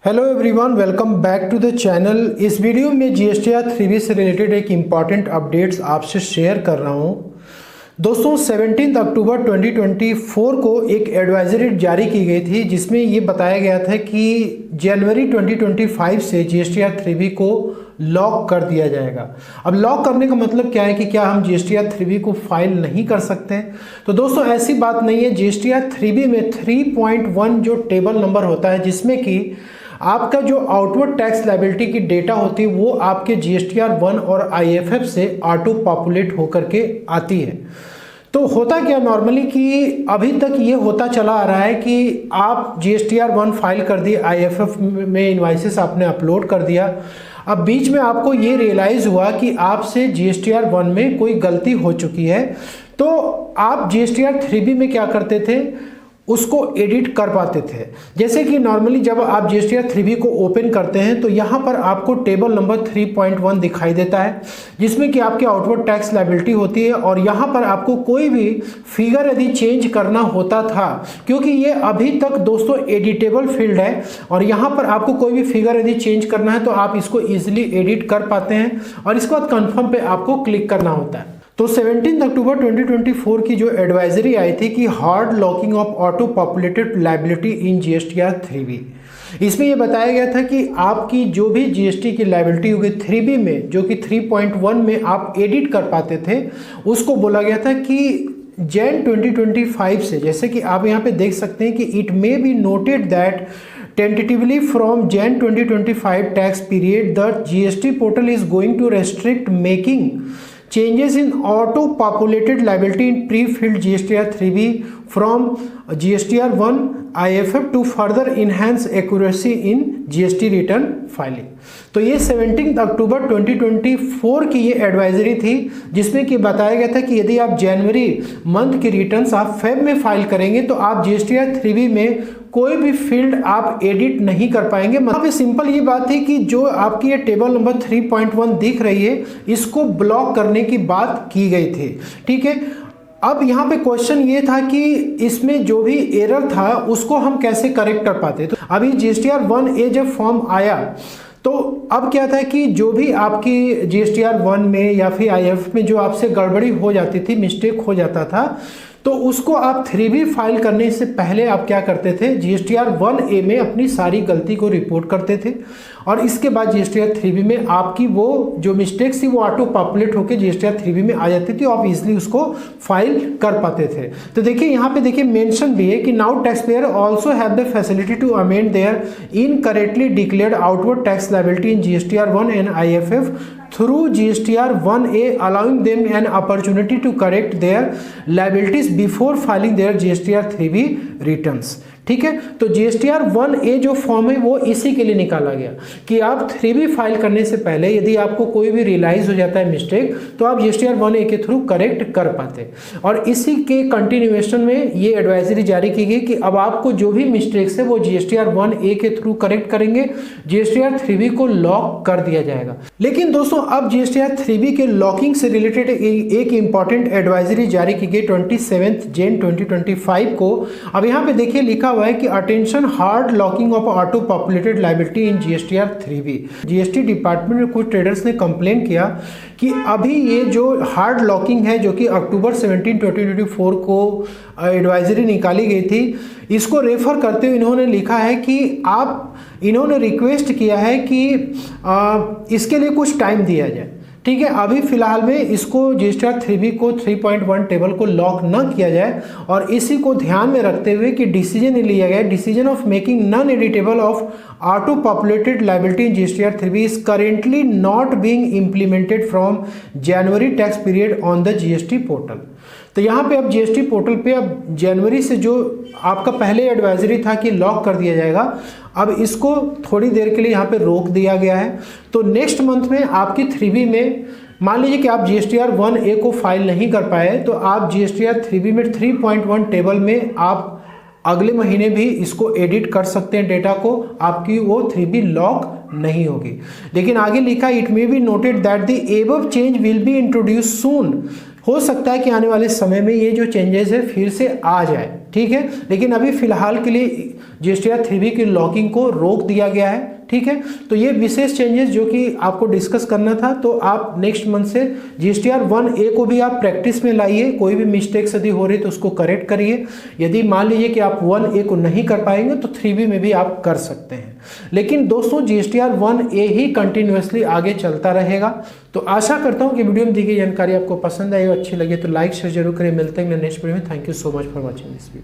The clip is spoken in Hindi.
Hello everyone, welcome back to the channel. इस वीडियो में जीएसटीआर 3B से रिलेटेड एक इम्पॉर्टेंट अपडेट्स आपसे शेयर कर रहा हूं। दोस्तों 17 अक्टूबर 2024 को एक एडवाइजरी जारी की गई थी जिसमें ये बताया गया था कि जनवरी 2025 से जीएसटीआर 3B को लॉक कर दिया जाएगा। अब लॉक करने का मतलब क्या है कि क्या हम जीएसटीआर 3B को फाइल नहीं कर सकते हैं? तो दोस्तों ऐसी बात नहीं है। जीएसटीआर 3B में 3.1 जो टेबल नंबर होता है जिसमें कि आपका जो आउटवर्ड टैक्स लायबिलिटी की डेटा होती है वो आपके जीएसटीआर 1 और आईएफएफ से ऑटो पॉपुलेट होकर के आती है। तो होता क्या नॉर्मली कि अभी तक ये होता चला आ रहा है कि आप जीएसटीआर 1 फाइल कर दिए, आईएफएफ में इनवाइसेस आपने अपलोड कर दिया। अब बीच में आपको ये रियलाइज़ हुआ कि आपसे जीएसटीआर 1 में कोई गलती हो चुकी है, तो आप जीएसटीआर 3B में क्या करते थे, उसको एडिट कर पाते थे। जैसे कि नॉर्मली जब आप जीएसटीआर 3B को ओपन करते हैं तो यहाँ पर आपको टेबल नंबर 3.1 दिखाई देता है जिसमें कि आपकी आउटवर्ड टैक्स लायबिलिटी होती है। और यहाँ पर आपको कोई भी फिगर यदि चेंज करना होता था, क्योंकि ये अभी तक दोस्तों एडिटेबल फील्ड है और यहाँ पर आपको कोई भी फिगर यदि चेंज करना है तो आप इसको ईजिली एडिट कर पाते हैं और इसके बाद कन्फर्म पे आपको क्लिक करना होता है। तो 17 अक्टूबर 2024 की जो एडवाइजरी आई थी कि hard locking of auto populated liability in GSTR 3B, इसमें यह बताया गया था कि आपकी जो भी जीएसटी की लायबिलिटी होगी 3B में, जो कि 3.1 में आप एडिट कर पाते थे, उसको बोला गया था कि जैन 2025 से, जैसे कि आप यहाँ पे देख सकते हैं कि it may be noted that tentatively from Jan 2025 tax period the GST portal is going to restrict making changes in auto populated liability in pre-filled GSTR 3B from GSTR 1 IFF to further enhance accuracy in GST return filing। तो ये 17 अक्टूबर 2024 की ये एडवाइजरी थी जिसमें कि बताया गया था कि यदि आप जनवरी मंथ की रिटर्न्स आप फेब में फाइल करेंगे तो आप जीएसटीआर 3B में कोई भी फील्ड आप एडिट नहीं कर पाएंगे। मतलब सिंपल ये बात थी कि जो आपकी ये टेबल नंबर 3.1 दिख रही है इसको ब्लॉक करने की बात की गई थी, ठीक है। अब यहाँ पे क्वेश्चन ये था कि इसमें जो भी एरर था उसको हम कैसे करेक्ट कर पाते। तो अभी जीएसटीआर 1A जब फॉर्म आया तो अब क्या था कि जो भी आपकी जीएसटीआर 1 में या फिर आईएफ में जो आपसे गड़बड़ी हो जाती थी, मिस्टेक हो जाता था, तो उसको आप 3B फाइल करने से पहले आप क्या करते थे, जीएसटीआर 1A में अपनी सारी गलती को रिपोर्ट करते थे और इसके बाद जीएसटीआर 3B में आपकी वो जो मिस्टेक्स थी वो ऑटो पॉपुलेट होकर जीएसटीआर 3B में आ जाती थी और आप इजीली उसको फाइल कर पाते थे। तो देखिए यहाँ पे देखिए मेंशन भी है कि now tax payer also have the facility to amend their incorrectly declared outward tax liability in GSTR 1 and IFF through GSTR 1A, allowing them an opportunity to correct their liabilities before filing their GSTR 3B returns। ठीक है, तो जीएसटीआर 1A जो फॉर्म है वो इसी के लिए निकाला गया कि आप 3B फाइल करने से पहले यदि आपको कोई भी रियलाइज हो जाता है मिस्टेक तो आप जीएसटीआर 1A के थ्रू करेक्ट कर पाते। और इसी के कंटिन्यूएशन में ये एडवाइजरी जारी की गई कि अब आपको जो भी मिस्टेक्स है वो जीएसटीआर 1A के थ्रू करेक्ट करेंगे, जीएसटीआर 3B को लॉक कर दिया जाएगा। लेकिन दोस्तों अब जीएसटीआर 3B के लॉकिंग से रिलेटेड एक इंपॉर्टेंट एडवाइजरी जारी की गई 27 जैन 2025 को। अब यहाँ पे देखिए लिखा हुआ है कि attention, hard locking of auto populated liability in GSTR 3B। GST department में कुछ ट्रेडर्स ने कंप्लेन किया कि अभी ये जो हार्ड लॉकिंग है जो कि अक्टूबर 17 2024 को एडवाइजरी निकाली गई थी, इसको रेफर करते हुए इन्होंने लिखा है कि इन्होंने रिक्वेस्ट किया है कि इसके लिए कुछ टाइम दिया जाए। ठीक है, अभी फिलहाल में इसको जीएसटीआर 3B को 3.1 टेबल को लॉक न किया जाए और इसी को ध्यान में रखते हुए कि डिसीजन लिया गया, decision of making non editable of auto populated liability in GSTR 3B is currently not being implemented from January tax period on the GST portal. तो यहाँ पे अब जीएसटी पोर्टल पे अब जनवरी से जो आपका पहले एडवाइजरी था कि लॉक कर दिया जाएगा, अब इसको थोड़ी देर के लिए यहाँ पे रोक दिया गया है। तो नेक्स्ट मंथ में आपकी 3B में मान लीजिए कि आप जीएसटीआर 1A को फाइल नहीं कर पाए तो आप जीएसटीआर 3B में 3.1 टेबल में आप अगले महीने भी इसको एडिट कर सकते हैं डेटा को, आपकी वो 3B लॉक नहीं होगी। लेकिन आगे लिखा it may be noted that the above change will be introduce soon हो सकता है कि आने वाले समय में ये जो चेंजेस है फिर से आ जाए, ठीक है। लेकिन अभी फिलहाल के लिए GSTR 3B की लॉकिंग को रोक दिया गया है, ठीक है। तो ये विशेष चेंजेस जो कि आपको डिस्कस करना था, तो आप नेक्स्ट मंथ से GSTR 1A को भी आप प्रैक्टिस में लाइए। कोई भी मिस्टेक्स यदि हो रही तो उसको करेक्ट करिए। यदि मान लीजिए कि आप 1A को नहीं कर पाएंगे तो 3B में भी आप कर सकते हैं। लेकिन दोस्तों GSTR 1A ही कंटिन्यूसली आगे चलता रहेगा। तो आशा करता हूँ कि वीडियो में दी गई जानकारी आपको पसंद आई और अच्छी लगे तो लाइक शेयर जरूर करें। मिलते हैं नेक्स्ट वीडियो में। Thank you so much for watching this video.